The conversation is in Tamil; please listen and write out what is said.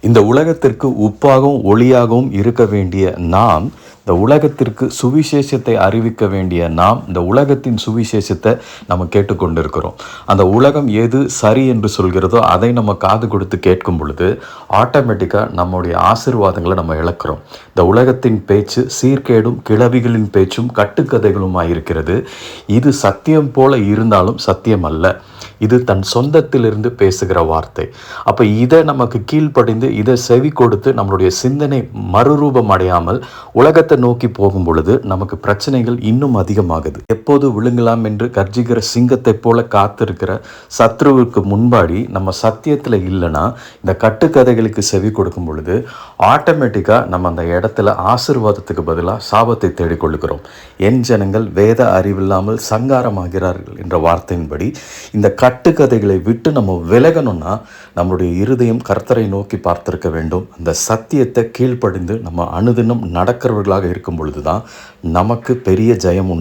இந்த உலகத்திற்கு உப்பாகவும் ஒளியாகவும் இருக்க வேண்டிய நாம், இந்த உலகத்திற்கு சுவிசேஷத்தை அறிவிக்க வேண்டிய நாம், இந்த உலகத்தின் சுவிசேஷத்தை நம்ம கேட்டுக்கொண்டிருக்கிறோம். அந்த உலகம் எது சரி என்று சொல்கிறதோ அதை நம்ம காது கொடுத்து கேட்கும் பொழுது ஆட்டோமேட்டிக்காக நம்முடைய ஆசீர்வாதங்களை நம்ம இழக்கிறோம். இந்த உலகத்தின் பேச்சு சீர்கேடும் கிளவிகளின் பேச்சும் கட்டுக்கதைகளுமாய் இருக்கிறது. இது சத்தியம் போல இருந்தாலும் சத்தியம் அல்ல. இது தன் சொந்தத்திலிருந்து பேசுகிற வார்த்தை. அப்போ இதை நமக்கு கீழ்ப்படிந்து இதை செவி கொடுத்து நம்மளுடைய சிந்தனை மறுரூபம் அடையாமல் உலகத்தை நோக்கி போகும் பொழுது நமக்கு பிரச்சனைகள் இன்னும் அதிகமாகுது. எப்போது விழுங்கலாம் என்று கர்ஜிக்கிற சிங்கத்தை போல காத்திருக்கிற சத்ருவுக்கு முன்பாடி நம்ம சத்தியத்தில் இல்லைன்னா இந்த கட்டுக்கதைகளுக்கு செவி கொடுக்கும் பொழுது ஆட்டோமேட்டிக்காக நம்ம அந்த இடத்துல ஆசீர்வாதத்துக்கு பதிலாக சாபத்தை தேடிக்கொள்ளுகிறோம். என் ஜனங்கள் வேத அறிவில்லாமல் சங்காரமாகிறார்கள் என்ற வார்த்தையின்படி இந்த கட்டுக்கதைகளை விட்டு நம்ம விலகணும்னா நம்மளுடைய இருதயம் கர்த்தரை நோக்கி பார்த்திருக்க வேண்டும். அந்த சத்தியத்தை கீழ்ப்படிந்து நம்ம அனுதினம் நடக்கிறவர்களாக இருக்கும் பொழுது தான் நமக்கு பெரிய ஜெயம் உண்டு.